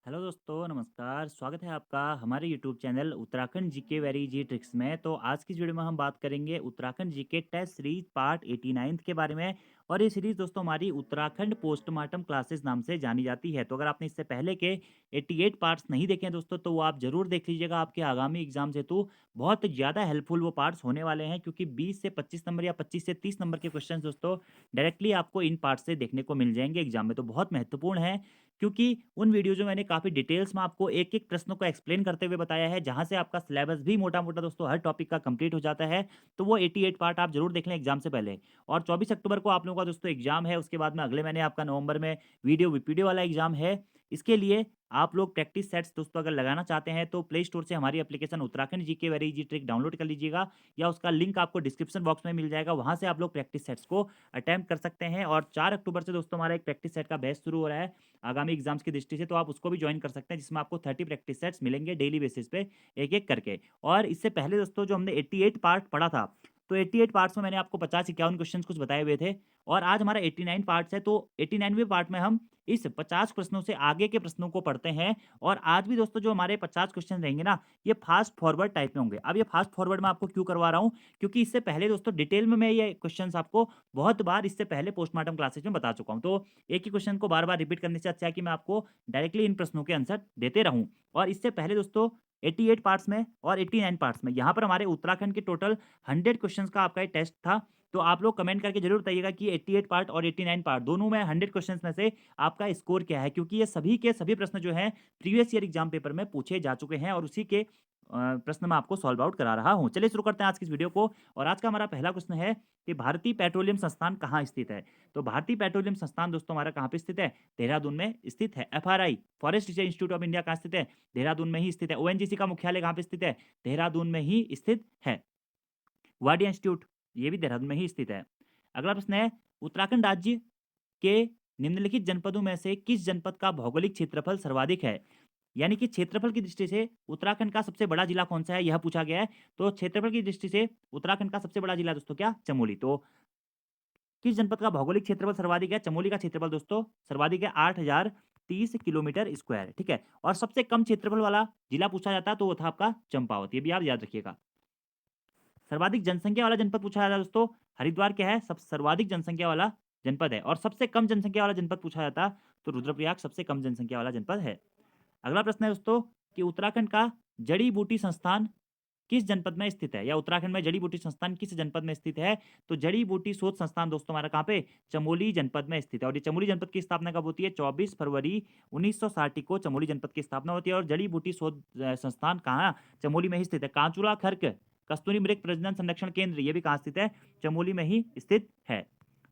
Hello दोस्तों, नमस्कार। स्वागत है आपका हमारे YouTube channel Uttarakhand GK very जी ट्रिक्स में। तो आज की इस वीडियो में हम बात करेंगे Uttarakhand GK test series part 89 के बारे में। और ये सीरीज दोस्तों हमारी उत्तराखंड पोस्टमार्टम क्लासेस नाम से जानी जाती है। तो अगर आपने इससे पहले के 88 पार्ट्स नहीं देखे हैं दोस्तों, तो वो आप जरूर देख लीजिएगा। आपके आगामी एग्जाम हेतु बहुत ज़्यादा हेल्पफुल वो पार्ट्स होने वाले हैं, क्योंकि 20 से 25 नंबर या 25 से 30 नंबर के क्वेश्चन दोस्तों डायरेक्टली आपको इन पार्ट से देखने को मिल जाएंगे एग्जाम में। तो बहुत महत्वपूर्ण है, क्योंकि उन वीडियोज़ में मैंने काफ़ी डिटेल्स में आपको एक-एक प्रश्नों को एक्सप्लेन करते हुए बताया है, जहाँ से आपका सिलेबस भी मोटा-मोटा दोस्तों हर टॉपिक का कंप्लीट हो जाता है। तो वो 88 पार्ट आप ज़रूर देख लें एग्ज़ाम से पहले। और 24 अक्टूबर को आप लोगों का दोस्तों एग्ज़ाम है, उसके बाद में अगले महीने आपका नवंबर में वीडियो वीपीडी वाला एग्ज़ाम है। इसके लिए आप लोग प्रैक्टिस सेट्स दोस्तों अगर लगाना चाहते हैं, तो प्ले स्टोर से हमारी application Uttarakhand GK very easy trick download कर लीजिएगा, या उसका लिंक आपको डिस्क्रिप्शन बॉक्स में मिल जाएगा। वहाँ से आप लोग प्रैक्टिस सेट्स को अटेम्प्ट कर सकते हैं। और 4 अक्टूबर से दोस्तों हमारा एक प्रैक्टिस सेट का बैच शुरू हो रहा है आगामी एग्जाम्स की दृष्टि से, तो आप उसको भी ज्वाइन कर सकते हैं, जिसमें आपको 30 प्रैक्टिस सेट्स मिलेंगे डेली बेसिस पे एक-एक करके। और इससे पहले दोस्तों जो हमने 88 पार्ट पढ़ा था, तो 88 पार्ट्स में मैंने आपको 50-51 क्वेश्चंस कुछ बताए हुए थे। और आज हमारा 89 पार्ट्स है, तो 89वें पार्ट में हम इस 50 प्रश्नों से आगे के प्रश्नों को पढ़ते हैं। और आज भी दोस्तों जो हमारे 50 क्वेश्चन रहेंगे ना, ये फास्ट फॉरवर्ड टाइप में होंगे। अब ये फास्ट फॉरवर्ड में आपको क्यों करवा रहा हूँ, क्योंकि इससे पहले दोस्तों डिटेल में मैं ये क्वेश्चंस आपको बहुत बार इससे पहले पोस्टमार्टम क्लासेस में बता चुका हूँ। तो एक ही क्वेश्चन को बार-बार रिपीट करने से अच्छा है कि मैं आपको डायरेक्टली इन प्रश्नों के आंसर देते रहूँ। और इससे पहले दोस्तों 88 पार्ट्स में और 89 पार्ट्स में यहाँ पर हमारे उत्तराखंड के टोटल 100 क्वेश्चंस का आपका ये टेस्ट था। तो आप लोग कमेंट करके जरूर बताइएगा कि 88 पार्ट और 89 पार्ट दोनों में 100 क्वेश्चंस में से आपका स्कोर क्या है, क्योंकि ये सभी के सभी प्रश्न जो हैं प्रीवियस ईयर एग्जाम पेपर में पूछे जा चुके हैं, और उसी के प्रश्न मैं आपको सॉल्व आउट करा रहा हूँ। चलिए शुरू करते हैं आज की इस वीडियो को। और आज का हमारा पहला प्रश्न है कि भारतीय पेट्रोलियम संस्थान कहाँ स्थित है। तो भारतीय पेट्रोलियम संस्थान दोस्तों हमारा कहाँ पे स्थित है? देहरादून में स्थित है। FRI forest research institute of India कहाँ स्थित है? देहरादून में ही स्थित है। ओएनजीसी का मुख्यालय कहाँ पे स्थित है? देहरादून में ही स्थित है। वाडिया इंस्टीट्यूट ये भी देहरादून में ही स्थित है। अगला प्रश्न है, उत्तराखंड राज्य के निम्नलिखित जनपदों में से किस जनपद का भौगोलिक क्षेत्रफल सर्वाधिक है? यानी कि क्षेत्रफल की दृष्टि से उत्तराखंड का सबसे बड़ा जिला कौन सा है, यह पूछा गया है। तो क्षेत्रफल की दृष्टि से उत्तराखंड का सबसे बड़ा जिला दोस्तों क्या? चमोली। तो किस जनपद का भौगोलिक क्षेत्रफल सर्वाधिक है? चमोली का क्षेत्रफल दोस्तों सर्वाधिक है 8030 किलोमीटर स्क्वायर। ठीक है। और सबसे कम क्षेत्रफल वाला जिला पूछा जाता है, तो वो था आपका चंपावत। ये भी आप याद रखिएगा। सर्वाधिक जनसंख्या वाला जनपद पूछा जाता है दोस्तों, हरिद्वार क्या है? सब सर्वाधिक जनसंख्या वाला जनपद है। और सबसे कम जनसंख्या वाला जनपद पूछा जाता, तो रुद्रप्रयाग सबसे कम जनसंख्या वाला जनपद है। अगला प्रश्न है दोस्तों कि उत्तराखंड का जड़ी बूटी संस्थान किस जनपद में स्थित है, या उत्तराखंड में जड़ी बूटी संस्थान किस जनपद में स्थित है? तो जड़ी बूटी शोध संस्थान दोस्तों हमारा कहाँ पे? चमोली जनपद में स्थित है। और ये चमोली जनपद की स्थापना कब होती है? 24 फरवरी 1960 को चमोली जनपद की स्थापना होती है। और जड़ी बूटी शोध संस्थान कहाँ? चमोली में ही स्थित है। कांचुला खर्क कस्तूरी मृग प्रजनन संरक्षण केंद्र ये भी कहाँ स्थित है? चमोली में ही स्थित है।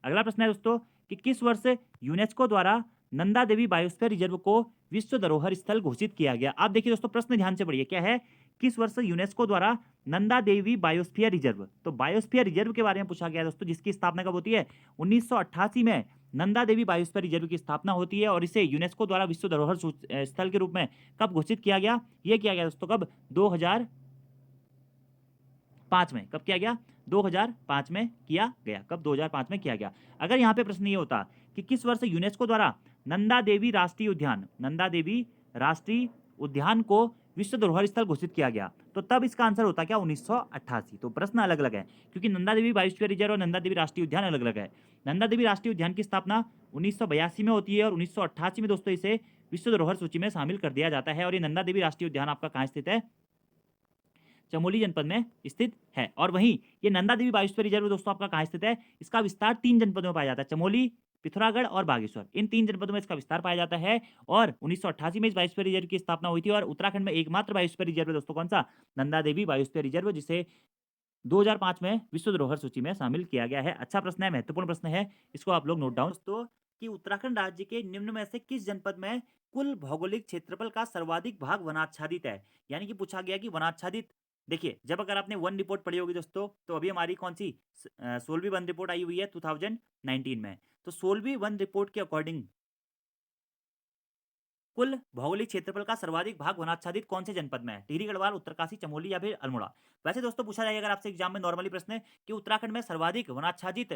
अगला प्रश्न है दोस्तों कि किस वर्ष यूनेस्को द्वारा नंदा देवी बायोस्फीयर रिजर्व को विश्व धरोहर स्थल घोषित किया गया? आप देखिए दोस्तों, प्रश्न ध्यान से पढ़िए, क्या है? किस वर्ष यूनेस्को द्वारा नंदा देवी बायोस्फीयर रिजर्व, तो बायोस्फीयर रिजर्व के बारे में पूछा गया दोस्तों, जिसकी स्थापना कब होती है? 1988 में नंदा देवी बायोस्फीयर रिजर्व की स्थापना होती है। और इसे यूनेस्को द्वारा विश्व धरोहर स्थल के रूप में कब घोषित किया गया? यह किया गया दोस्तों कब? 2005 में। कब किया गया? 2005 में किया गया। कब? 2005 में किया गया। अगर यहाँ पे प्रश्न ये होता कि किस वर्ष यूनेस्को द्वारा नंदा देवी राष्ट्रीय उद्यान को विश्व धरोहर स्थल घोषित किया गया, तो तब इसका आंसर होता क्या? 1988। तो प्रश्न अलग अलग है, क्योंकि नंदा देवी बायोस्फीयर रिजर्व और नंदा देवी राष्ट्रीय उद्यान अलग अलग है। नंदा देवी राष्ट्रीय उद्यान की स्थापना 1982 में होती है, और 1988 में दोस्तों इसे विश्व धरोहर सूची में शामिल कर दिया जाता है। और ये नंदा देवी राष्ट्रीय उद्यान आपका कहाँ स्थित है? चमोली जनपद में स्थित है। और वहीं ये नंदा देवी बायोस्फीयर रिजर्व दोस्तों आपका कहाँ स्थित है? इसका विस्तार 3 जनपदों में पाया जाता है, चमोली, पिथौरागढ़ और बागेश्वर। इन 3 जनपदों में इसका विस्तार पाया जाता है। और 1988 में इस बायोस्फीयर रिजर्व की स्थापना हुई थी। और उत्तराखंड में एकमात्र बायोस्फीयर रिजर्व है दोस्तों, कौन सा? नंदा देवी बायोस्फीयर रिजर्व, जिसे 2005 में विश्व धरोहर सूची में शामिल किया गया है। अच्छा प्रश्न है, महत्वपूर्ण प्रश्न है, इसको आप लोग नोट डाउन। दोस्तों कि उत्तराखंड राज्य के निम्न में से किस जनपद में कुल भौगोलिक क्षेत्रफल का सर्वाधिक भाग वनाच्छादित है? यानी कि पूछा गया कि वनाच्छादित। देखिए, जब अगर आपने वन रिपोर्ट पढ़ी होगी दोस्तों, तो अभी हमारी कौन सी 16वीं वन रिपोर्ट आई हुई है 2019 में। तो 16वीं वन रिपोर्ट के अकॉर्डिंग कुल भौगोलिक क्षेत्रफल का सर्वाधिक भाग वनाच्छादित कौन से जनपद में है? टिहरी गढ़वाल, उत्तरकाशी, चमोली या फिर अल्मोड़ा। वैसे दोस्तों पूछा जाएगा अगर आपसे एग्जाम में नॉर्मली प्रश्न है कि उत्तराखंड में सर्वाधिक वनाच्छादित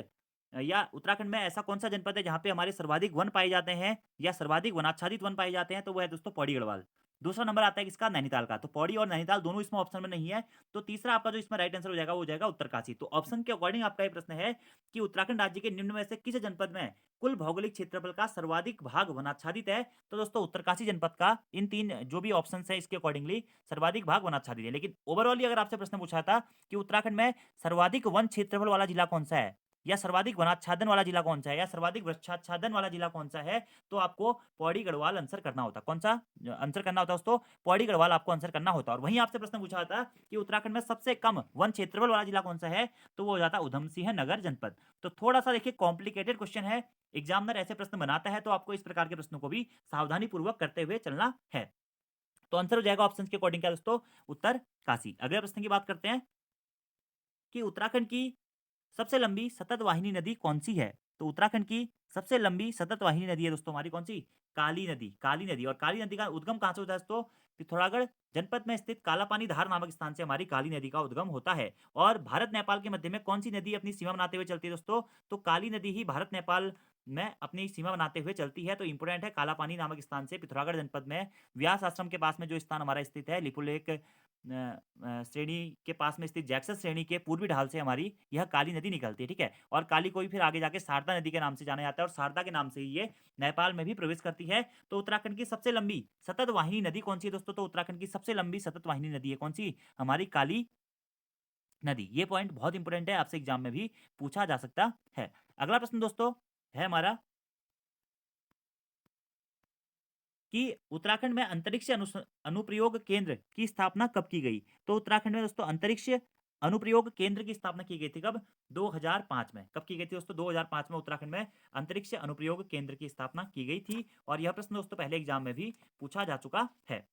या उत्तराखंड में ऐसा कौन-सा जनपद है जहाँ पे हमारे सर्वाधिक वन पाए जाते हैं या सर्वाधिक वनाच्छादित वन पाए जाते हैं? तो वो है दोस्तों पौड़ी गढ़वाल। दूसरा नंबर आता है किसका? नैनीताल का। तो पौड़ी और नैनीताल दोनों इसमें ऑप्शन में नहीं है। तो तीसरा आपका जो इसमें राइट आंसर हो जाएगा वो हो जाएगा उत्तरकाशी। तो ऑप्शन के अकॉर्डिंग आपका ये प्रश्न है कि उत्तराखंड राज्य के निम्न में से किस जनपद में कुल भौगोलिक क्षेत्रफल का सर्वाधिक भाग वनाच्छादित है? तो दोस्तों उत्तरकाशी जनपद का इन 3 जो भी ऑप्शंस हैं इसके अकॉर्डिंगली सर्वाधिक भाग वनाच्छादित है। लेकिन ओवरऑल अगर आपसे प्रश्न पूछा था कि उत्तराखंड में सर्वाधिक वन क्षेत्रफल वाला जिला कौन-सा है? या सर्वाधिक वनाच्छादन वाला जिला कौन-सा है या सर्वाधिक वृक्षाच्छादन वाला जिला कौन-सा है? तो आपको पौड़ी गढ़वाल आंसर करना होता। कौन-सा आंसर करना होता दोस्तों? पौड़ी गढ़वाल आपको आंसर करना होता और वहीं आपसे प्रश्न पूछा था कि उत्तराखंड में सबसे कम वन क्षेत्रफल वाला जिला कौन-सा है? तो वो हो जाता उधम सिंह नगर जनपद। तो थोड़ा-सा देखिए कॉम्प्लिकेटेड क्वेश्चन है। एग्जामिनर ऐसे प्रश्न बनाता है तो आपको इस प्रकार के प्रश्नों को भी सावधानीपूर्वक करते हुए चलना है। तो आंसर हो जाएगा ऑप्शंस के अकॉर्डिंग क्या दोस्तों? उत्तरकाशी। अगले प्रश्न की बात करते हैं कि उत्तराखंड की सबसे लंबी सतत वाहिनी नदी कौन-सी है? तो उत्तराखंड की सबसे लंबी सतत वाहिनी नदी है दोस्तों हमारी कौन-सी? काली नदी। काली नदी और काली नदी का उद्गम कहाँ से होता है दोस्तों? पिथौरागढ़ जनपद में स्थित कालापानी धार नामक स्थान से हमारी काली नदी का उद्गम होता है। और भारत-नेपाल के मध्य में कौन-सी नदी अपनी सीमा बनाते हुए चलती है दोस्तों? तो काली नदी ही भारत-नेपाल में अपनी सीमा बनाते हुए चलती है। तो इंपोर्टेंट है कालापानी नामक स्थान से पिथौरागढ़ जनपद में व्यास आश्रम के पास में जो स्थान हमारा स्थित है लिपुलेख श्रेणी के पास में स्थित जैक्सन श्रेणी के पूर्वी ढाल से हमारी यह काली नदी निकलती है, ठीक है? और काली को ही फिर आगे जाके शारदा नदी के नाम से जाना जाता है और शारदा के नाम से ही ये नेपाल में भी प्रवेश करती है। तो उत्तराखंड की सबसे लंबी सतत वाहिनी नदी कौन-सी है दोस्तों? तो उत्तराखंड की सबसे लंबी सतत वाहिनी नदी है कौन-सी? हमारी काली नदी। ये पॉइंट बहुत इंपोर्टेंट है, आपसे एग्जाम में भी पूछा जा सकता है। अगला प्रश्न दोस्तों है हमारा कि उत्तराखंड में अंतरिक्ष अनुप्रयोग केंद्र की स्थापना कब की गई? तो उत्तराखंड में दोस्तों अंतरिक्ष अनुप्रयोग केंद्र की स्थापना की गई थी कब? 2005 में। कब की गई थी दोस्तों? 2005 में उत्तराखंड में अंतरिक्ष अनुप्रयोग केंद्र की स्थापना की गई थी और यह प्रश्न दोस्तों पहले एग्जाम में भी पूछा जा चुका है।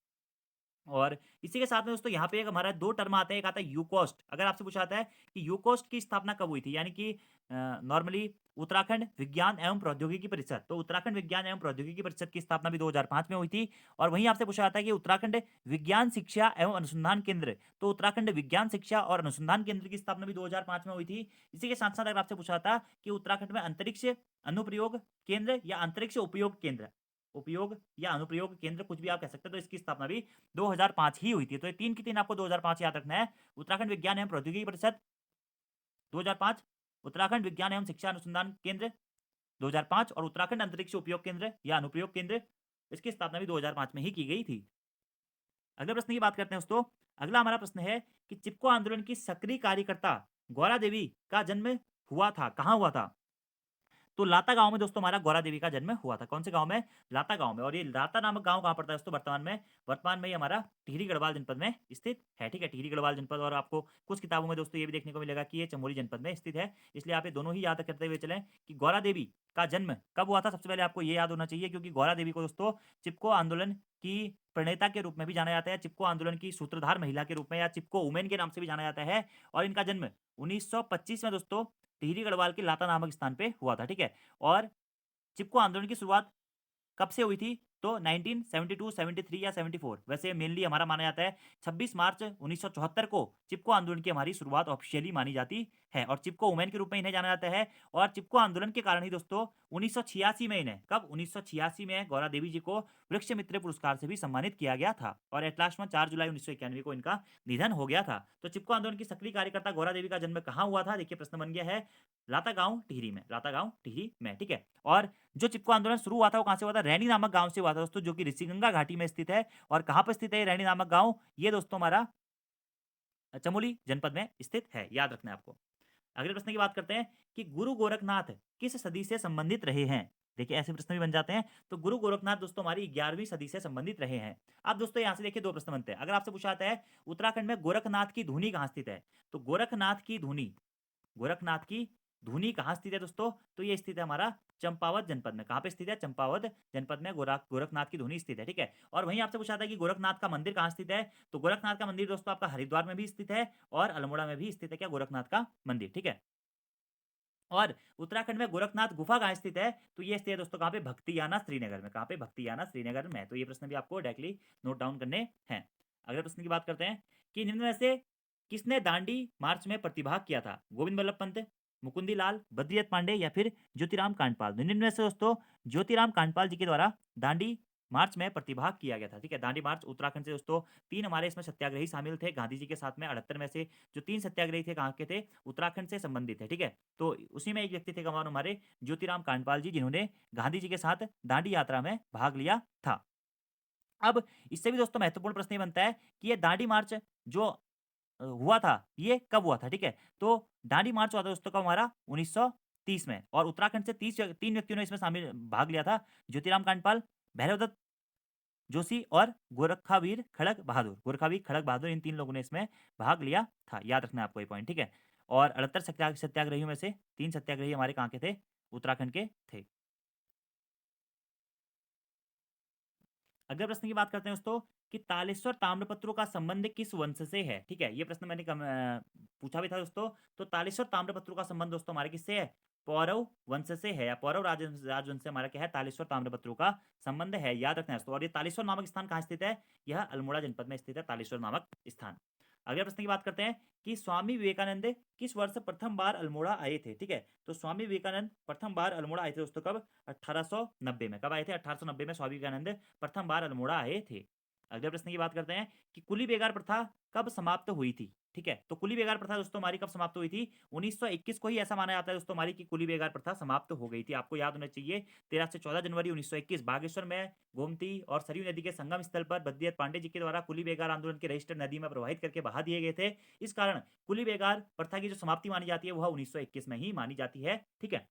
और इसी के साथ में दोस्तों यहाँ पे एक हमारा 2 टर्म आते हैं, एक आता है यूकोस्ट। अगर आपसे पूछा जाता है कि यूकोस्ट की स्थापना कब हुई थी? यानी कि नॉर्मली उत्तराखंड विज्ञान एवं प्रौद्योगिकी परिषद, तो उत्तराखंड विज्ञान एवं प्रौद्योगिकी परिषद की स्थापना भी 2005 में हुई थी। और वहीं आपसे पूछा जाता है कि उत्तराखंड विज्ञान शिक्षा एवं अनुसंधान केंद्र, तो उत्तराखंड विज्ञान शिक्षा और अनुसंधान केंद्र की स्थापना भी 2005 में हुई थी। इसी के साथ-साथ अगर आपसे पूछा था कि उत्तराखंड में अंतरिक्ष अनुप्रयोग केंद्र या अंतरिक्ष उपयोग केंद्र, उपयोग या अनुप्रयोग केंद्र कुछ भी आप कह सकते हैं, तो इसकी स्थापना भी 2005 ही हुई थी। तो ये 3 की 3 आपको 2005 याद रखना है। उत्तराखंड विज्ञान एवं प्रौद्योगिकी परिषद 2005, उत्तराखंड विज्ञान एवं शिक्षा अनुसंधान केंद्र 2005 और उत्तराखंड अंतरिक्ष उपयोग केंद्र या अनुप्रयोग केंद्र, इसकी स्थापना भी 2005 में ही की गई थी। अगले प्रश्न की बात करते हैं दोस्तों। अगला हमारा प्रश्न है कि चिपको आंदोलन की सक्रिय कार्यकर्ता गौरा देवी का जन्म हुआ था, कहाँ हुआ था? तो लाता गाँव में दोस्तों हमारा गौरा देवी का जन्म हुआ था। कौन से गाँव में? लाता गाँव में। और ये लाता नामक गाँव कहाँ पड़ता है दोस्तों वर्तमान में? वर्तमान में ये हमारा टिहरी गढ़वाल जनपद में स्थित है, ठीक है? टिहरी गढ़वाल जनपद। और आपको कुछ किताबों में दोस्तों ये भी देखने को मिलेगा कि ये चमोली जनपद में स्थित है। इसलिए आप ये दोनों ही याद करते हुए चलें कि गौरा देवी का जन्म कब हुआ था? सबसे पहले आपको ये याद होना चाहिए क्योंकि गौरा देवी को दोस्तों चिपको आंदोलन की प्रणेता के रूप में भी जाना जाता है, चिपको आंदोलन की सूत्रधार महिला के रूप में या चिपको वुमेन के नाम से भी जाना जाता है। और इनका जन्म 1925 में दोस्तों टिहरी गढ़वाल के लाता नामक स्थान पे हुआ था, ठीक है? और चिपको आंदोलन की शुरुआत कब से हुई थी? तो 1972, 73 या 74, वैसे मेनली हमारा माना जाता है 26 मार्च 1974 को चिपको आंदोलन की हमारी शुरुआत ऑफिशियली मानी जाती है और चिपको वुमेन के रूप में इन्हें जाना जाता है। और चिपको आंदोलन के कारण ही दोस्तों 1986 में इन्हें, कब? 1986 में गौरा देवी जी को वृक्ष मित्र पुरस्कार से भी सम्मानित किया गया था और एट लास्ट में 4 जुलाई 1991 को इनका निधन हो गया था। तो चिपको आंदोलन की सक्रिय कार्यकर्ता गौरा देवी का जन्म कहाँ हुआ था? देखिए प्रश्न बन गया है लाता गाँव टिहरी में, लाता गाँव टिहरी में, ठीक है? और जो चिपको आंदोलन शुरू हुआ था वो कहाँ से हुआ था? रैनी नामक गाँव से हुआ था दोस्तों, जो कि ऋषिगंगा घाटी में स्थित है। और कहाँ पर स्थित है ये रैनी नामक गाँव? ये दोस्तों हमारा चमोली जनपद में स्थित है, याद रखना है आपको। अगले प्रश्न की बात करते हैं कि गुरु गोरखनाथ किस सदी से संबंधित रहे हैं? देखिए ऐसे प्रश्न भी बन जाते हैं। तो गुरु गोरखनाथ दोस्तों हमारी 11वीं सदी से संबंधित रहे हैं। अब दोस्तों यहाँ से देखिए 2 प्रश्न बनते हैं। अगर आपसे पूछा जाता है उत्तराखंड में गोरखनाथ की धुनी कहाँ स्थित है? तो गोरखनाथ की धुनी कहाँ स्थित है दोस्तों? तो ये स्थित है हमारा चंपावत जनपद में। कहाँ पे स्थित है? चंपावत जनपद में गोरखनाथ की धुनी स्थित है, ठीक है? और वहीं आपसे पूछा था कि गोरखनाथ का मंदिर कहाँ स्थित है? तो गोरखनाथ का मंदिर दोस्तों आपका हरिद्वार में भी स्थित है और अल्मोड़ा में भी स्थित है क्या? गोरखनाथ का मंदिर, ठीक है? और उत्तराखंड में गोरखनाथ गुफा कहाँ स्थित है? तो ये स्थित है दोस्तों कहाँ पे? भक्तियाना श्रीनगर में। कहाँ पे? भक्तियाना श्रीनगर में। तो ये प्रश्न भी आपको डायरेक्टली नोट डाउन करने हैं। अगले प्रश्न की बात करते हैं कि निम्न में से किसने दांडी मार्च में प्रतिभाग किया था? गोविंद बल्लभ पंत, मुकुंदी लाल, बद्रीदत्त पांडे या फिर ज्योतिराम कांडपाल। तो इनमें से दोस्तों ज्योतिराम कांडपाल जी के द्वारा दांडी मार्च में प्रतिभाग किया गया था। ठीक है, दांडी मार्च उत्तराखंड से दोस्तों 3 हमारे इसमें सत्याग्रही शामिल थे गांधी जी के साथ में। 78 में से जो 3 सत्याग्रही थे कहाँ के थे? उत्तराखंड से संबंधित थे। ठीक है, तो उसी में एक व्यक्ति थे कौन? हमारे ज्योतिराम कांडपाल जी, जिन्होंने गांधी जी के साथ दांडी यात्रा में भाग लिया था। अब इससे भी दोस्तों महत्वपूर्ण प्रश्न ये बनता है कि ये दांडी मार्च जो हुआ था, ये कब हुआ था? ठीक है, तो दांडी मार्च हुआ था दोस्तों कब हमारा? 1930 में, और उत्तराखंड से 3 व्यक्तियों ने इसमें शामिल भाग लिया था। ज्योतिराम कांडपाल, भैरवदत्त जोशी और गोरखावीर खड़क बहादुर। गोरखावीर खड़क बहादुर, इन 3 लोगों ने इसमें भाग लिया था। याद रखना है आपको ये पॉइंट, ठीक है? और 78 सत्याग्रहियों में से 3 सत्याग्रही हमारे कहाँ के थे? उत्तराखंड के थे। अगले प्रश्न की बात करते हैं दोस्तों कि तालेश्वर ताम्रपत्रों का संबंध किस वंश से है? ठीक है, ये प्रश्न मैंने पूछा भी था दोस्तों। तो तालेश्वर ताम्रपत्रों का संबंध दोस्तों हमारे किससे है? पौरव वंश से है, या पौरव राजवंश से हमारा क्या है? तालेश्वर ताम्रपत्रों का संबंध है। याद रखना है दोस्तों। और ये तालेश्वर नामक स्थान कहाँ स्थित है? यह अल्मोड़ा जनपद में स्थित है, तालेश्वर नामक स्थान। अगले प्रश्न की बात करते हैं कि स्वामी विवेकानंद किस वर्ष प्रथम बार अल्मोड़ा आए थे? ठीक है, तो स्वामी विवेकानंद प्रथम बार अल्मोड़ा आए थे दोस्तों कब? 1890 में। कब आए थे? 1890 में स्वामी विवेकानंद प्रथम बार अल्मोड़ा आए थे। अगले प्रश्न की बात करते हैं कि कुली बेगार प्रथा कब समाप्त हुई थी? ठीक है, तो कुली बेगार प्रथा दोस्तों हमारी कब समाप्त हुई थी? 1921 को ही ऐसा माना जाता है दोस्तों हमारी कि कुली बेगार प्रथा समाप्त हो गई थी। आपको याद होना चाहिए 13 से 14 जनवरी 1921 बागेश्वर में गोमती और सरयू नदी के संगम स्थल पर बद्रीदत्त पांडे जी के द्वारा कुली बेगार आंदोलन के रजिस्टर नदी में प्रवाहित करके बहा दिए गए थे। इस कारण कुली बेगार प्रथा की जो समाप्ति मानी जाती है वह 1921 में ही मानी जाती है। ठीक है,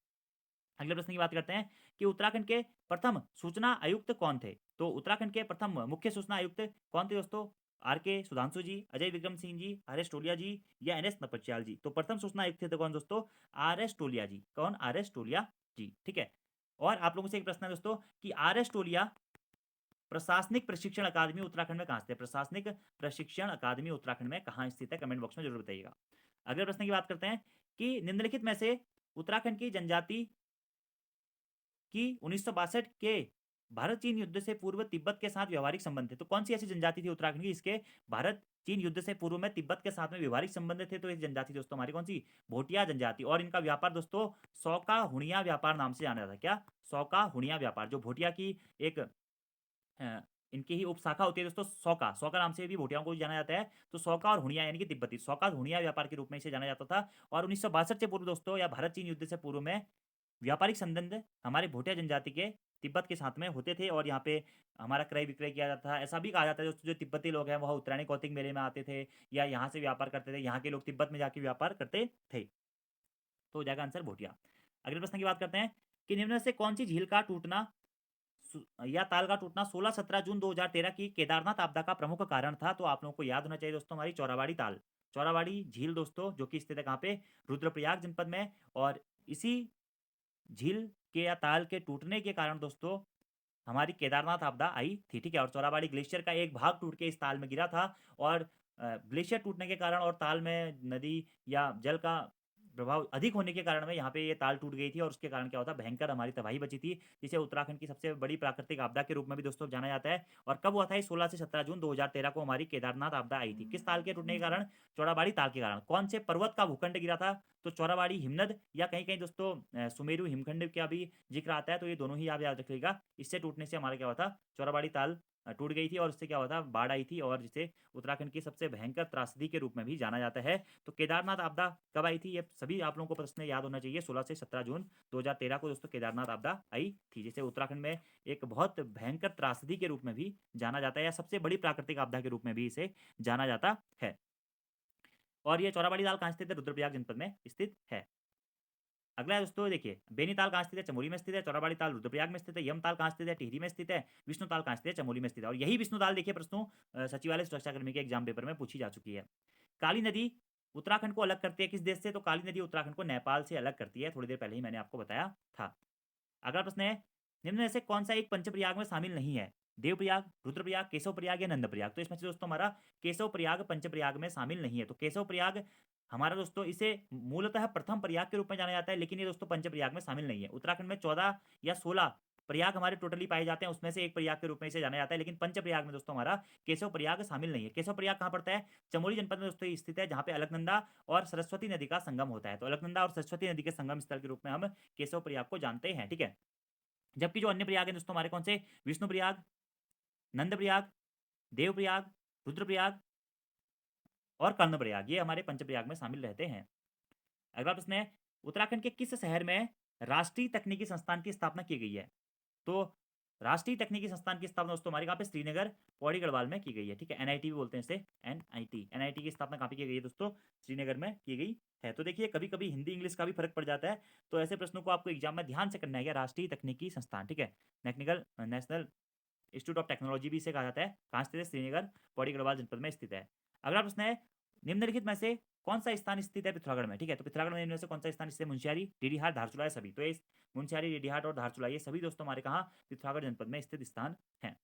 अगले प्रश्न की बात करते हैं कि उत्तराखंड के प्रथम सूचना आयुक्त कौन थे? तो उत्तराखंड के प्रथम मुख्य सूचना आयुक्त कौन थे दोस्तों? आर के सुधांशु जी, अजय विक्रम सिंह जी, आर एस टोलिया जी या एन एस नपच्याल जी। तो प्रथम सूचना आयुक्त थे तो कौन दोस्तों? आर एस टोलिया जी। कौन? आर एस टोलिया जी। ठीक है, और आप लोगों से एक प्रश्न है दोस्तों कि आर एस टोलिया प्रशासनिक प्रशिक्षण अकादमी उत्तराखंड में कहाँ स्थित है? प्रशासनिक प्रशिक्षण अकादमी उत्तराखंड में कहाँ स्थित है? कमेंट बॉक्स में जरूर बताइएगा। अगले प्रश्न की बात करते हैं कि निम्नलिखित में से उत्तराखंड की जनजाति कि 1962 के भारत चीन युद्ध से पूर्व तिब्बत के साथ व्यवहारिक संबंध थे। तो कौन सी ऐसी जनजाति थी उत्तराखंड की इसके भारत चीन युद्ध से पूर्व में तिब्बत के साथ में व्यवहारिक संबंध थे? तो ये जनजाति दोस्तों हमारी कौन सी? भोटिया जनजाति। और इनका व्यापार दोस्तों सौका हुणिया व्यापार नाम से जाना जाता है। क्या? सौका हुणिया व्यापार, जो भोटिया की एक इनकी ही उपशाखा होती है दोस्तों सौका। सौका नाम से भी भोटियाओं को जाना जाता है। तो सौका और हुणिया यानी कि तिब्बती, सौका हुणिया व्यापार के रूप में इसे जाना जाता था। और 1962 से पूर्व दोस्तों, या भारत चीन युद्ध से पूर्व में व्यापारिक संबंध हमारे भोटिया जनजाति के तिब्बत के साथ में होते थे, और यहाँ पे हमारा क्रय विक्रय किया जाता था। ऐसा भी कहा जाता है दोस्तों जो तिब्बती लोग हैं वह उत्तरायणी कौतिक मेले में आते थे, या यहाँ से व्यापार करते थे, यहाँ के लोग तिब्बत में जाके व्यापार करते थे। तो हो जाएगा आंसर भोटिया। अगले प्रश्न की बात करते हैं कि निम्न में से कौन सी झील का टूटना या ताल का टूटना 16-17 जून 2013 की केदारनाथ आपदा का प्रमुख कारण था? तो आप लोगों को याद होना चाहिए दोस्तों हमारी चौराबाड़ी ताल। चौराबाड़ी झील दोस्तों जो कि स्थित है कहाँ पे? रुद्रप्रयाग जनपद में। और इसी झील के या ताल के टूटने के कारण दोस्तों हमारी केदारनाथ आपदा आई थी। ठीक है, और चौराबाड़ी ग्लेशियर का एक भाग टूट के इस ताल में गिरा था, और ग्लेशियर टूटने के कारण और ताल में नदी या जल का प्रभाव अधिक होने के कारण में यहाँ पे ये ताल टूट गई थी, और उसके कारण क्या होता? भयंकर हमारी तबाही बची थी, जिसे उत्तराखंड की सबसे बड़ी प्राकृतिक आपदा के रूप में भी दोस्तों जाना जाता है। और कब हुआ था? 16 से 17 जून 2013 को हमारी केदारनाथ आपदा आई थी। किस ताल के टूटने के कारण? चौड़ाबाड़ी ताल के कारण। कौन से पर्वत का भूखंड गिरा था? तो चौराबाड़ी हिमनद, या कहीं कहीं दोस्तों सुमेरु हिमखंड का भी जिक्र आता है। तो ये दोनों ही आप याद रखिएगा। इससे टूटने से हमारा क्या हुआ था? चौराबाड़ी ताल टूट गई थी, और उससे क्या हुआ था? बाढ़ आई थी, और जिसे उत्तराखंड की सबसे भयंकर त्रासदी के रूप में भी जाना जाता है। तो केदारनाथ आपदा कब आई थी? ये सभी आप लोगों को प्रश्न याद होना चाहिए। 16 से 17 जून 2013 को दोस्तों केदारनाथ आपदा आई थी, जिसे उत्तराखंड में एक बहुत भयंकर त्रासदी के रूप में भी जाना जाता है, या सबसे बड़ी प्राकृतिक आपदा के रूप में भी इसे जाना जाता है। और ये चौराबाड़ी ताल कहाँ स्थित है? रुद्रप्रयाग जनपद में स्थित है। अगला है दोस्तों देखिए, बेनीताल कहाँ स्थित है? चमोली में स्थित है। चौराबाड़ी ताल रुद्रप्रयाग में स्थित है। यमताल कहाँ स्थित है? टिहरी में स्थित है। विष्णुताल कहाँ स्थित है? चमोली में स्थित है। और यही विष्णुताल देखिए प्रश्नों सचिवालय सुरक्षाकर्मी के एग्जाम पेपर में पूछी जा चुकी है। काली नदी उत्तराखंड को अलग करती है किस देश से? तो काली नदी उत्तराखंड को नेपाल से अलग करती है। थोड़ी देर पहले ही मैंने आपको बताया था। अगला प्रश्न है, निम्न में से कौन सा एक पंचप्रयाग में शामिल नहीं है? देवप्रयाग, रुद्रप्रयाग, केशवप्रयाग या नंदप्रयाग। तो इसमें से दोस्तों हमारा केशवप्रयाग पंचप्रयाग में शामिल नहीं है। तो केशवप्रयाग हमारा दोस्तों इसे मूलतः प्रथम प्रयाग के रूप में जाना जाता है, लेकिन ये दोस्तों पंचप्रयाग में शामिल नहीं है। उत्तराखंड में 14 या 16 प्रयाग हमारे टोटली पाए जाते हैं, उसमें से एक प्रयाग के रूप में इसे जाना जाता है। लेकिन पंच प्रयाग में दोस्तों हमारा केशव प्रयाग शामिल नहीं है। केशव प्रयाग कहाँ पड़ता है? चमोली जनपद में दोस्तों स्थित है, जहाँ पे अलकनंदा और सरस्वती नदी का संगम होता है। तो अलकनंदा और सरस्वती नदी के संगम स्थल के रूप में हम केशव प्रयाग को जानते हैं, ठीक है। जबकि जो अन्य प्रयाग है दोस्तों हमारे कौन से? विष्णु प्रयाग, नंद प्रयाग, देव प्रयाग, रुद्र प्रयाग और कर्ण प्रयाग, ये हमारे पंच प्रयाग में शामिल रहते हैं। अगला प्रश्न है, उत्तराखंड के किस शहर में राष्ट्रीय तकनीकी संस्थान की स्थापना की गई है? तो राष्ट्रीय तकनीकी संस्थान की स्थापना दोस्तों हमारे कहाँ पे? श्रीनगर पौड़ी गढ़वाल में की गई है, ठीक है। एनआईटी भी बोलते हैं इसे, एनआईटी की स्थापना कहाँ पे की गई है दोस्तों? श्रीनगर में की गई है। तो देखिए कभी कभी हिंदी इंग्लिश का भी फर्क पड़ जाता है, तो ऐसे प्रश्नों को आपको एग्जाम में ध्यान से करना है। राष्ट्रीय तकनीकी संस्थान, ठीक है, नेशनल इंस्टीट्यूट ऑफ टेक्नोलॉजी भी इसे कहा जाता है। कहाँ स्थित है? श्रीनगर पौड़ी गढ़वाल जनपद में स्थित है। अगला प्रश्न है, निम्नलिखित में से कौन सा स्थान स्थित है पिथौरागढ़ में? ठीक है, तो पिथौरागढ़ में इनमें से कौन सा स्थान स्थित है? मुंशियारी, डीडीहाट, धारचूला, सभी। तो ये मुंशियारी, डीडीहाट और धारचूला ये सभी दोस्तों हमारे कहाँ? पिथौरागढ़ जनपद में स्थित स्थान है।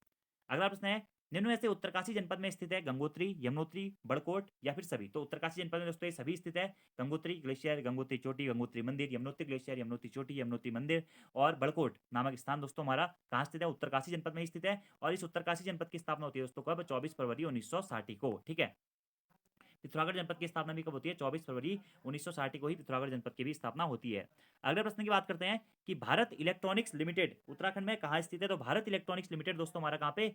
अगला प्रश्न है, निम्न में से उत्तरकाशी जनपद में स्थित है गंगोत्री, यमुनोत्री, बड़कोट या फिर सभी? तो उत्तरकाशी जनपद में दोस्तों ये सभी स्थित है। गंगोत्री ग्लेशियर, गंगोत्री चोटी, गंगोत्री मंदिर, यमुनोत्री ग्लेशियर, यमुनोत्री चोटी, यमुनोत्री मंदिर और बड़कोट नामक स्थान दोस्तों हमारा कहाँ स्थित है? उत्तरकाशी जनपद में ही स्थित है। और इस उत्तरकाशी जनपद की स्थापना होती है दोस्तों कब? 24 फरवरी 1960 को, ठीक है। पिथौरागढ़ जनपद की स्थापना भी कब होती है? 24 फरवरी 1960 को ही पिथौरागढ़ जनपद की भी स्थापना होती है। अगले प्रश्न की बात करते हैं कि भारत इलेक्ट्रॉनिक्स लिमिटेड उत्तराखंड में कहाँ स्थित है? तो भारत इलेक्ट्रॉनिक्स लिमिटेड दोस्तों हमारा कहाँ पे?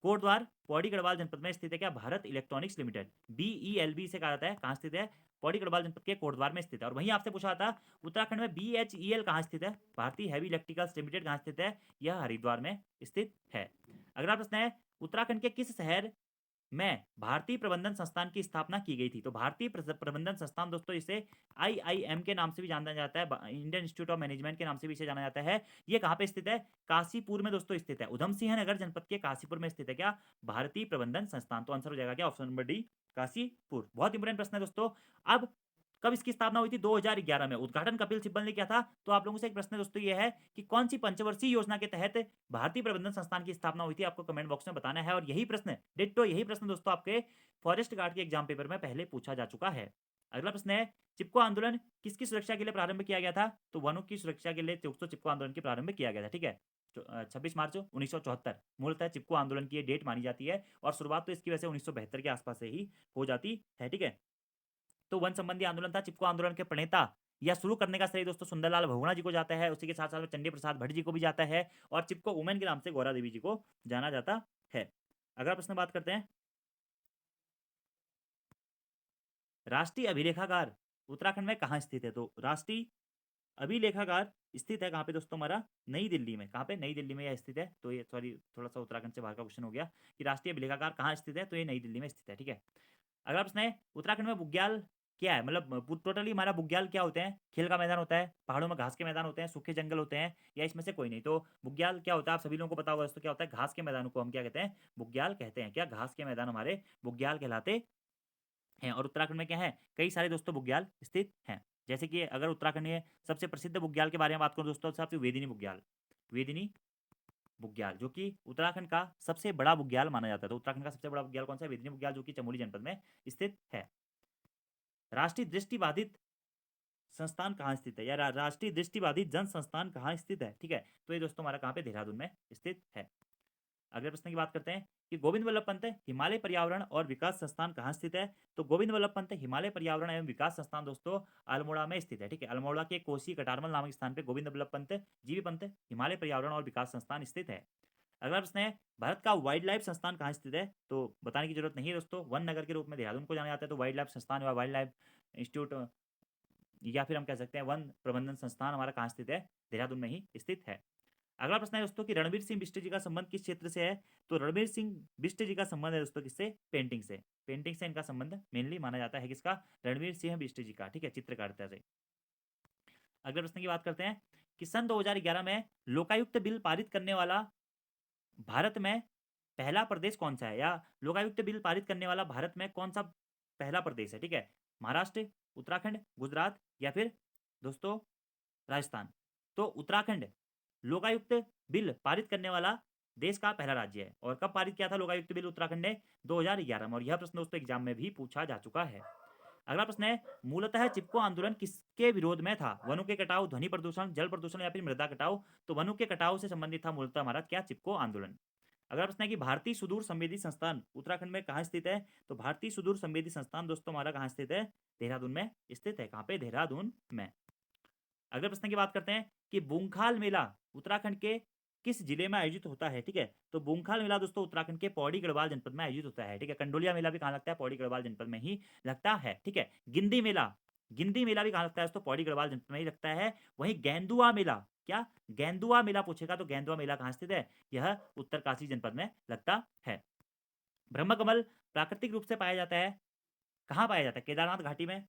कोटद्वार पौड़ी गढ़वाल जनपद में स्थित है। क्या? भारत इलेक्ट्रॉनिक्स लिमिटेड, BELB से कहा जाता है। कहाँ स्थित है? पौड़ी गढ़वाल जनपद के कोटद्वार में स्थित है। और वहीं आपसे पूछा था उत्तराखंड में BHEL कहाँ स्थित है? भारतीय हैवी इलेक्ट्रिकल्स लिमिटेड कहाँ स्थित है? यह हरिद्वार में स्थित है। अगला प्रश्न है, उत्तराखंड के किस शहर में भारतीय प्रबंधन संस्थान की स्थापना की गई थी? तो भारतीय प्रबंधन संस्थान दोस्तों इसे IIM के नाम से भी जाना जाता है, इंडियन इंस्टीट्यूट ऑफ मैनेजमेंट के नाम से भी इसे जाना जाता है। ये कहाँ पे स्थित है? काशीपुर में दोस्तों स्थित है। उधम सिंह नगर जनपद के काशीपुर में स्थित है क्या? भारतीय प्रबंधन संस्थान। तो आंसर हो जाएगा क्या? Option number D, Kashipur. बहुत इंपॉर्टेंट प्रश्न है दोस्तों। अब कब इसकी स्थापना हुई थी? 2011 में। उद्घाटन कपिल सिब्बल ने किया था। तो आप लोगों से एक प्रश्न दोस्तों ये है कि कौन सी पंचवर्षीय योजना के तहत भारतीय प्रबंधन संस्थान की स्थापना हुई थी? आपको कमेंट बॉक्स में बताना है। और यही प्रश्न डिट्टो यही प्रश्न दोस्तों आपके फॉरेस्ट गार्ड के एग्जाम पेपर में पहले पूछा जा चुका है। अगला प्रश्न है, चिपको आंदोलन किसकी सुरक्षा के लिए प्रारंभ किया गया था? तो वनों की सुरक्षा के लिए दोस्तों चिपको आंदोलन की प्रारंभ किया गया था, ठीक है। 26 मार्च 1974 मूलतः चिपको आंदोलन की डेट मानी जाती है। और शुरुआत तो इसकी वजह से 1972 के आसपास से ही हो जाती है, ठीक है। तो वन संबंधी आंदोलन था। चिपको आंदोलन के प्रणेता या शुरू करने का श्रेय दोस्तों सुंदरलाल बहुगुणा जी को जाता है। उसी के साथ साथ में चंडी प्रसाद भट्ट जी को भी जाता है। और चिपको वुमेन के नाम से गौरा देवी जी को जाना जाता है। अगला प्रश्न बात करते हैं, राष्ट्रीय अभिलेखागार उत्तराखंड में कहाँ स्थित है? तो राष्ट्रीय अभिलेखागार स्थित है कहाँ पे दोस्तों? हमारा नई दिल्ली में। कहाँ पे? नई दिल्ली में यह स्थित है। तो ये सॉरी थोड़ा सा उत्तराखंड से बाहर का क्वेश्चन हो गया कि राष्ट्रीय अभिलेखागार कहाँ स्थित है, तो ये नई दिल्ली में स्थित है, ठीक है। अगला प्रश्न है, उत्तराखंड में बुग्याल क्या है? मतलब टोटली हमारा बुग्याल क्या होते हैं? खेल का मैदान होता है, पहाड़ों में घास के मैदान होते हैं, सूखे जंगल होते हैं, या इसमें से कोई नहीं? तो बुग्याल क्या होता है? आप सभी लोगों को पता होगा दोस्तों क्या होता है? घास के मैदानों को हम क्या कहते हैं? बुग्याल कहते हैं। क्या? घास के मैदान हमारे बुग्याल कहलाते हैं। और उत्तराखंड में क्या है? कई सारे दोस्तों बुग्याल स्थित हैं। जैसे कि अगर उत्तराखंड में सबसे प्रसिद्ध बुग्याल के बारे में बात करूं दोस्तों, तो आपसे वेदिनी बुग्याल, वेदिनी बुग्याल जो कि उत्तराखंड का सबसे बड़ा बुग्याल माना जाता है। तो उत्तराखंड का सबसे बड़ा बुग्याल कौन सा है? वेदिनी बुग्याल, जो कि चमोली जनपद में स्थित है। राष्ट्रीय दृष्टिबाधित संस्थान कहाँ स्थित है? या राष्ट्रीय दृष्टिबाधित जन संस्थान कहाँ स्थित है? ठीक है, तो ये दोस्तों हमारा कहाँ पे? देहरादून में स्थित है। अगले प्रश्न की बात करते हैं कि गोविंद वल्लभ पंत हिमालय पर्यावरण और विकास संस्थान कहाँ स्थित है? तो गोविंद वल्लभ पंत हिमालय पर्यावरण एवं विकास संस्थान दोस्तों अल्मोड़ा में स्थित है, ठीक है। अल्मोड़ा के कोसी कटारमल नामक स्थान पे गोविंद वल्लभ पंत जीवी पंत हिमालय पर्यावरण और विकास संस्थान स्थित है। अगला प्रश्न है, भारत का वाइल्ड लाइफ संस्थान कहाँ स्थित है? तो बताने की जरूरत नहीं है दोस्तों, वन नगर के रूप में देहरादून को जाना जाता है। तो वाइल्ड लाइफ संस्थान या वाइल्ड लाइफ इंस्टीट्यूट या फिर हम कह सकते हैं वन प्रबंधन संस्थान हमारा कहाँ स्थित है? देहरादून में ही स्थित है। अगला प्रश्न है दोस्तों कि रणवीर सिंह बिष्ट जी का संबंध किस क्षेत्र से है? तो रणवीर सिंह बिष्ट जी का संबंध है दोस्तों किससे? पेंटिंग से। पेंटिंग से इनका संबंध मेनली माना जाता है। किसका? रणवीर सिंह बिष्ट जी का, ठीक है, चित्रकारिता से। अगले प्रश्न की बात करते हैं कि सन 2011 में लोकायुक्त बिल पारित करने वाला भारत में पहला प्रदेश कौन सा है? या लोकायुक्त बिल पारित करने वाला भारत में कौन सा पहला प्रदेश है? ठीक है, महाराष्ट्र, उत्तराखंड, गुजरात या फिर दोस्तों राजस्थान? तो उत्तराखंड लोकायुक्त बिल पारित करने वाला देश का पहला राज्य है। और कब पारित किया था लोकायुक्त बिल उत्तराखंड ने? 2011 में। और यह प्रश्न दोस्तों एग्जाम में भी पूछा जा चुका है। अगला प्रश्न है, मूलतः चिपको आंदोलन किसके विरोध में था? वनों के कटाव, ध्वनि प्रदूषण, जल प्रदूषण या फिर मृदा कटाव? तो वनों के कटाव से संबंधित था मूलतः हमारा क्या, चिपको आंदोलन। अगला प्रश्न है कि भारतीय सुदूर संवेदी संस्थान उत्तराखंड में कहाँ स्थित है? तो भारतीय सुदूर संवेदी संस्थान दोस्तों हमारा कहाँ स्थित है? देहरादून में स्थित है। कहाँ पे? देहरादून में। अगले प्रश्न की बात करते हैं कि बूंगखाल मेला उत्तराखंड के किस जिले में आयोजित होता है? ठीक है, तो बूंगखाल मेला दोस्तों उत्तराखंड के पौड़ी गढ़वाल जनपद में आयोजित होता है। ठीक है, कंडोलिया मेला भी कहाँ लगता है? पौड़ी गढ़वाल जनपद में ही लगता है। ठीक है, गिंदी मेला भी कहाँ लगता है दोस्तों? पौड़ी गढ़वाल जनपद में ही लगता है। वहीं गेंदुआ मेला, क्या गेंदुआ मेला पूछेगा तो गेंदुआ मेला कहाँ स्थित है? यह उत्तरकाशी जनपद में लगता है। ब्रह्मकमल प्राकृतिक रूप से पाया जाता है, कहाँ पाया जाता है? केदारनाथ घाटी में,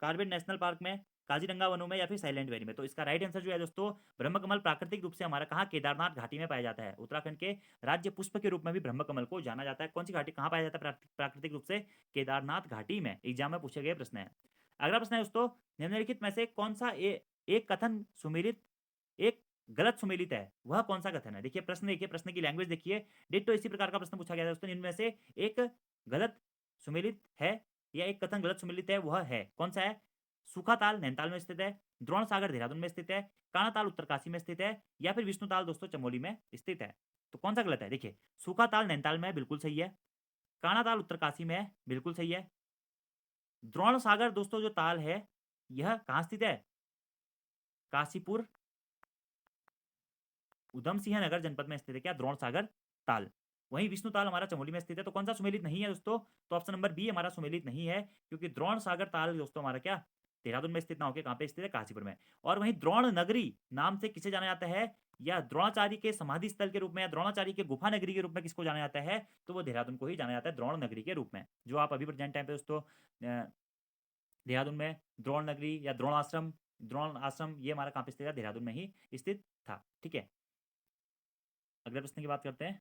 कार्बेट नेशनल पार्क में, काजीरंगा वनों में या फिर साइलेंट वैली में? तो इसका राइट आंसर जो है दोस्तों, ब्रह्मकमल प्राकृतिक रूप से हमारा कहाँ, केदारनाथ घाटी में पाया जाता है। उत्तराखंड के राज्य पुष्प के रूप में भी ब्रह्मकमल को जाना जाता है। कौन सी घाटी, कहाँ पाया जाता है प्राकृतिक रूप से? केदारनाथ घाटी में। एग्जाम में पूछे गए प्रश्न है। अगला प्रश्न है दोस्तों, निम्नलिखित में से कौन सा एक कथन सुमेलित, एक गलत सुमेलित है? वह कौन सा कथन है? देखिए प्रश्न, देखिए प्रश्न की लैंग्वेज देखिए, डिट्टो इसी प्रकार का प्रश्न पूछा गया है दोस्तों। इनमें से एक गलत सुमेलित है या एक कथन गलत सुमेलित है, वह है कौन सा है? सूखा ताल नैनीताल में स्थित है, द्रोण सागर देहरादून में स्थित है, काना ताल उत्तरकाशी में स्थित है या फिर विष्णु ताल दोस्तों चमोली में स्थित है? तो कौन सा गलत है? देखिए सूखा ताल नैनीताल में बिल्कुल सही है, काना ताल उत्तरकाशी में बिल्कुल सही है, द्रोण सागर दोस्तों जो ताल है यह कहाँ स्थित है? काशीपुर उधम सिंह नगर जनपद में स्थित है क्या, द्रोण सागर ताल। वहीं विष्णु ताल हमारा चमोली में स्थित है। तो कौन सा सुमेलित नहीं है दोस्तों? तो ऑप्शन नंबर बी हमारा सुमेलित नहीं है, क्योंकि द्रोण सागर ताल दोस्तों हमारा क्या, देहरादून में स्थित ना होकर कहाँ पे स्थित है? काशीपुर में। और वहीं द्रोण नगरी नाम से किसे जाना जाता है, या द्रोणाचार्य के समाधि स्थल के रूप में, या द्रोणाचार्य के गुफा नगरी के रूप में किसको जाना जाता है? तो वो देहरादून को ही जाना जाता है द्रोण नगरी के रूप में। जो आप अभी प्रेजेंट टाइम पे दोस्तों देहरादून में द्रोण नगरी या द्रोण आश्रम ये हमारा कहाँ पे स्थित है? देहरादून में ही स्थित था। ठीक है, अगले प्रश्न की बात करते हैं।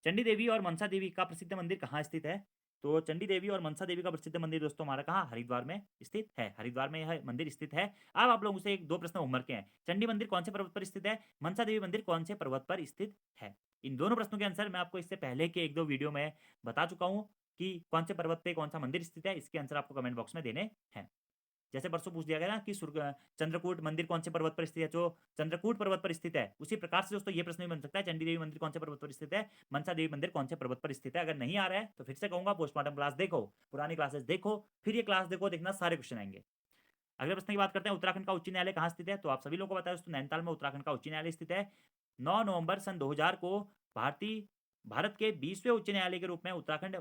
चंडी देवी और मनसा देवी का प्रसिद्ध मंदिर कहाँ स्थित है? तो चंडी देवी और मनसा देवी का प्रसिद्ध मंदिर दोस्तों हमारा कहाँ, हरिद्वार में स्थित है। हरिद्वार में यह मंदिर स्थित है। अब आप लोगों से एक दो प्रश्न होमवर्क के हैं। चंडी मंदिर कौन से पर्वत पर स्थित है? मनसा देवी मंदिर कौन से पर्वत पर स्थित है? इन दोनों प्रश्नों के आंसर मैं आपको इससे पहले के एक दो वीडियो में बता चुका हूँ कि कौन से पर्वत पे कौन सा मंदिर स्थित है। इसके आंसर आपको कमेंट बॉक्स में देने हैं। जैसे परसों पूछ दिया गया ना कि चंद्रकूट मंदिर कौन से पर्वत पर स्थित है, जो चंद्रकूट पर्वत पर स्थित है, उसी प्रकार से दोस्तों ये प्रश्न भी बन सकता है, चंडी देवी मंदिर कौन से पर्वत पर स्थित है, मनसा देवी मंदिर कौन से पर्वत पर स्थित है। अगर नहीं आ रहा है तो फिर से कहूंगा पोस्टमार्टम क्लास देखो, पुरानी क्लासेस देखो, फिर ये क्लास देखो, देखना सारे क्वेश्चन आएंगे। अगले प्रश्न की बात करते हैं, उत्तराखंड का उच्च न्यायालय कहाँ स्थित है? तो आप सभी लोगों को पता है दोस्तों, नैनीताल में उत्तराखंड का उच्च न्यायालय स्थित है। 9 नवंबर सन 2000 को भारत के 20वें उच्च न्यायालय के रूप में उत्तराखंड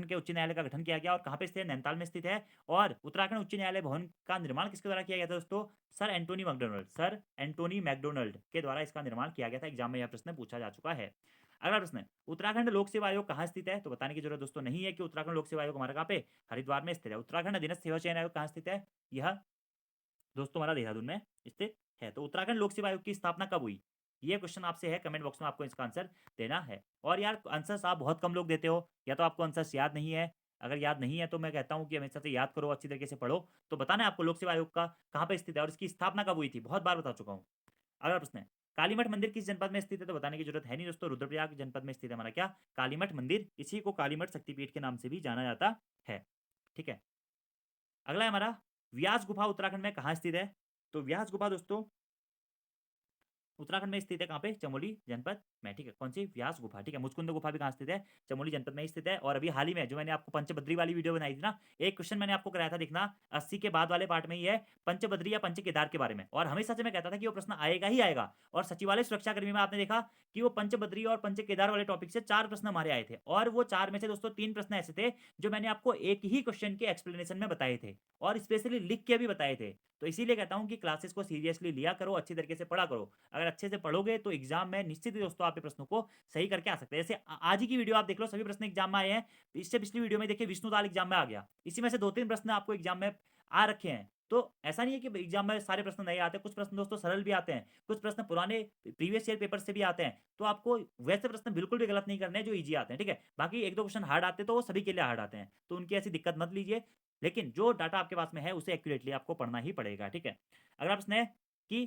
के उच्च न्यायालय का गठन किया गया। और कहाँ पे स्थित है? नैनीताल में स्थित है। और उत्तराखंड उच्च न्यायालय भवन का निर्माण किसके द्वारा किया गया था दोस्तों? सर एंटोनी मैकडोनल्ड के द्वारा इसका निर्माण किया गया था। एग्जाम में यह प्रश्न पूछा जा चुका है। अगला प्रश्न, उत्तराखंड लोक सेवा आयोग कहाँ स्थित है? तो बताने की जरूरत दोस्तों नहीं है कि उत्तराखंड लोक सेवा आयोग हमारा कहाँ पे, हरिद्वार में स्थित है। उत्तराखंड अधीनस्थ सेवा चयन आयोग कहाँ स्थित है? यह दोस्तों हमारा देहरादून में स्थित है। तो उत्तराखंड लोक सेवा आयोग की स्थापना कब हुई? ये क्वेश्चन आपसे है, कमेंट बॉक्स में आपको इसका आंसर देना है। और यार आंसर्स आप बहुत कम लोग देते हो, या तो आपको आंसर्स याद नहीं है। अगर याद नहीं है तो मैं कहता हूँ कि हमेशा से याद करो, अच्छी तरीके से पढ़ो। तो बताना है आपको लोक सेवा आयोग का कहाँ पे स्थित है और इसकी स्थापना कब हुई थी, बहुत बार बता चुका हूँ। अगला प्रश्न है, कालीमठ मंदिर किस जनपद में स्थित है? तो बताने की जरूरत है नहीं दोस्तों, रुद्रप्रयाग जनपद में स्थित है हमारा क्या, कालीमठ मंदिर। इसी को कालीमठ शक्तिपीठ के नाम से भी जाना जाता है। ठीक है, अगला है हमारा, व्यास गुफा उत्तराखंड में कहाँ स्थित है? तो व्यास गुफा दोस्तों उत्तराखंड में स्थित है, कहाँ पे, चमोली जनपद में। ठीक है, कौन सी, व्यास गुफा। ठीक है, मुचकुंद गुफा भी कहाँ स्थित है? चमोली जनपद में ही स्थित है। और अभी हाल ही में जो मैंने आपको पंचबद्री वाली वीडियो बनाई थी ना, एक क्वेश्चन मैंने आपको कराया था, देखना 80 के बाद वाले पार्ट में ही है, पंचबद्री या पंच केदार के बारे में। और हमेशा से मैं कहता था कि वो प्रश्न आएगा ही आएगा। और सचिवालय सुरक्षा कर्मी में आपने देखा कि वो पंचबद्री और पंच केदार वाले टॉपिक से 4 प्रश्न हमारे आए थे। और वो 4 में से दोस्तों 3 प्रश्न ऐसे थे जो मैंने आपको एक ही क्वेश्चन के एक्सप्लेनेशन में बताए थे, और स्पेशली लिख के भी बताए थे। तो इसीलिए कहता हूं कि क्लासेस को सीरियसली लिया करो, अच्छी तरीके से पढ़ा करो। अगर अच्छे से पढ़ोगे तो एग्जाम में निश्चित ही दोस्तों आपके प्रश्नों को सही करके आ सकते हैं। जैसे आज ही की वीडियो आप देख लो, सभी प्रश्न एग्जाम में आए हैं। इससे पिछली वीडियो में देखिए विष्णु दाल एग्जाम में आ गया, इसी में से 2-3 प्रश्न आपको एग्जाम में आ रखे हैं। तो ऐसा नहीं है कि एग्जाम में सारे प्रश्न नहीं आते, कुछ प्रश्न दोस्तों सरल भी आते हैं, कुछ प्रश्न पुराने प्रीवियस ईयर पेपर से भी आते हैं। तो आपको वैसे प्रश्न बिल्कुल भी गलत नहीं करने हैं जो इजी आते हैं। ठीक है, बाकी एक दो क्वेश्चन हार्ड आते हैं तो वो सभी के लिए हार्ड आते हैं, तो उनकी ऐसी दिक्कत मत लीजिए। लेकिन जो डाटा आपके पास में है उसे एक्यूरेटली आपको पढ़ना ही पड़ेगा। ठीक है, अगला प्रश्न है कि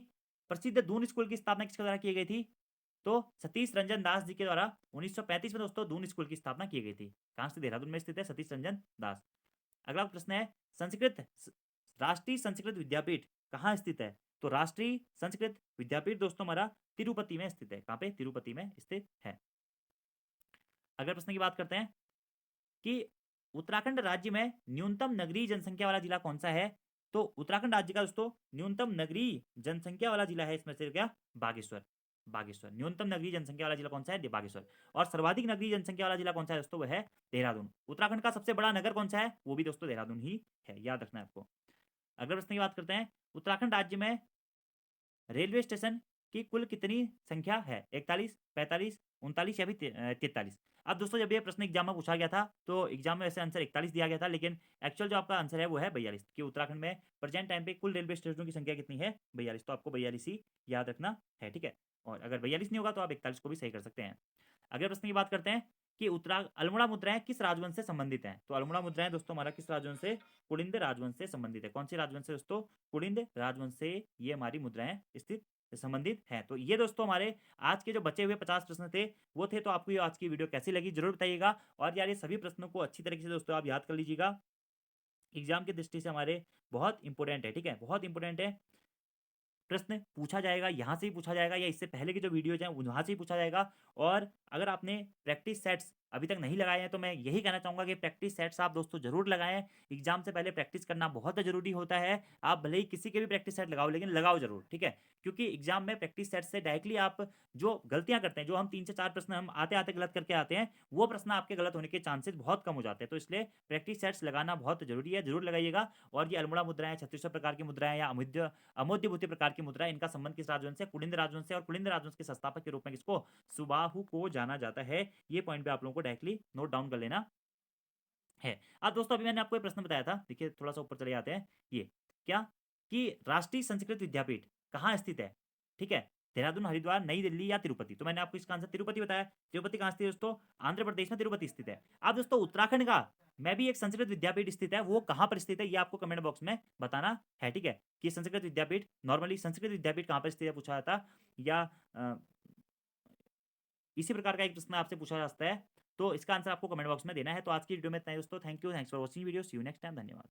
प्रसिद्ध दून स्कूल की स्थापना किसके द्वारा की गई थी? तो सतीश रंजन दास जी के द्वारा 1935 में दोस्तों दून स्कूल की स्थापना की गई थी। कहाँ से? देहरादून में स्थित है सतीश रंजन दास। अगला प्रश्न है राष्ट्रीय संस्कृत विद्यापीठ कहाँ स्थित है? तो राष्ट्रीय संस्कृत विद्यापीठ दोस्तों हमारा तिरुपति में स्थित है। कहाँ पे? तिरुपति में स्थित है। अगले प्रश्न की बात करते हैं कि उत्तराखंड राज्य में न्यूनतम नगरीय जनसंख्या वाला जिला कौन सा है? तो उत्तराखंड राज्य का दोस्तों न्यूनतम नगरीय जनसंख्या वाला जिला है इसमें से क्या? बागेश्वर। बागेश्वर न्यूनतम नगरीय जनसंख्या वाला जिला कौन सा है? बागेश्वर। और सर्वाधिक नगरीय जनसंख्या वाला जिला कौन सा है दोस्तों? वह है देहरादून। उत्तराखंड का सबसे बड़ा नगर कौन सा है? वो भी दोस्तों देहरादून ही है, याद रखना है आपको। अगले प्रश्न की बात करते हैं, उत्तराखंड राज्य में रेलवे स्टेशन की कुल कितनी संख्या है? 41, 45, 39 या फिर 43? अब दोस्तों जब ये प्रश्न एग्जाम में पूछा गया था तो एग्जाम में वैसे आंसर 41 दिया गया था, लेकिन एक्चुअल जो आपका आंसर है वो है 42, कि उत्तराखंड में प्रेजेंट टाइम पे कुल रेलवे स्टेशनों की संख्या कितनी है? 42। तो आपको 42 ही याद रखना है, ठीक है। और अगर 42 नहीं होगा तो आप 41 को भी सही कर सकते हैं। अगले प्रश्न की बात करते हैं कि अल्मोड़ा मुद्राएं किस राजवंश से संबंधित हैं? तो अल्मोड़ा मुद्राएं दोस्तों हमारा किस राजवंश से? कुलिंद राजवंश से संबंधित है। कौन सी राजवंश से दोस्तों? कुलिंद राजवंश से ये हमारी मुद्राएं स्थित संबंधित हैं। तो ये दोस्तों हमारे आज के जो बचे हुए 50 प्रश्न थे वो थे। तो आपको ये आज की वीडियो कैसी लगी जरूर बताइएगा। और यार ये सभी प्रश्नों को अच्छी तरीके से दोस्तों आप याद कर लीजिएगा, एग्जाम की दृष्टि से हमारे बहुत इंपॉर्टेंट है, ठीक है, बहुत इंपॉर्टेंट है। प्रश्न पूछा जाएगा, यहाँ से ही पूछा जाएगा या इससे पहले के जो वीडियोज हैं वहाँ से ही पूछा जाएगा। और अगर आपने प्रैक्टिस सेट्स अभी तक नहीं लगाए हैं तो मैं यही कहना चाहूँगा कि प्रैक्टिस सेट्स आप दोस्तों जरूर लगाएं। एग्जाम से पहले प्रैक्टिस करना बहुत ज़रूरी होता है। आप भले ही किसी के भी प्रैक्टिस सेट लगाओ लेकिन लगाओ जरूर, ठीक है। क्योंकि एग्जाम में प्रैक्टिस सेट से डायरेक्टली आप जो गलतियां करते हैं, जो हम 3 से 4 प्रश्न हम आते आते गलत करके आते हैं, वो प्रश्न आपके गलत होने के चांसेस बहुत कम हो जाते हैं। तो इसलिए प्रैक्टिस सेट्स लगाना बहुत जरूरी है, जरूर लगाइएगा। और ये अल्मोड़ा मुद्राएं, 36 प्रकार की मुद्राएं या अमोद्यभूति प्रकार की मुद्रा, इनका संबंध किस राजवंश से? कुलिंद राजवंश से। और कुलिंद राजवंश के संस्थापक के रूप में किसको? सुबाहु को जाना जाता है। ये पॉइंट पे आप लोगों को डायरेक्टली नोट डाउन कर लेना है। अब दोस्तों अभी मैंने आपको एक प्रश्न बताया था, देखिए थोड़ा सा ऊपर चले जाते हैं। ये क्या कि राष्ट्रीय संस्कृत विद्यापीठ कहाँ स्थित है? ठीक है, देहरादून, हरिद्वार, नई दिल्ली या तिरुपति? तो मैंने आपको इसका आंसर तिरुपति बताया। तिरुपति कहाँ स्थित है दोस्तों? आंध्र प्रदेश में तिरुपति स्थित है। अब दोस्तों उत्तराखंड का मैं भी एक संस्कृत विद्यापीठ स्थित है, वो कहाँ पर स्थित है ये आपको कमेंट बॉक्स में बताना है, ठीक है। कि संस्कृत विद्यापीठ, नॉर्मली संस्कृत विद्यापीठ कहाँ पर स्थित है पूछा जाता, या इसी प्रकार का एक प्रश्न आपसे पूछा जा सकता है। तो इसका आंसर आपको कमेंट बॉक्स में देना है। तो आज की वीडियो में इतना ही दोस्तों। Thank you, thanks for watching video, see you next time, धन्यवाद।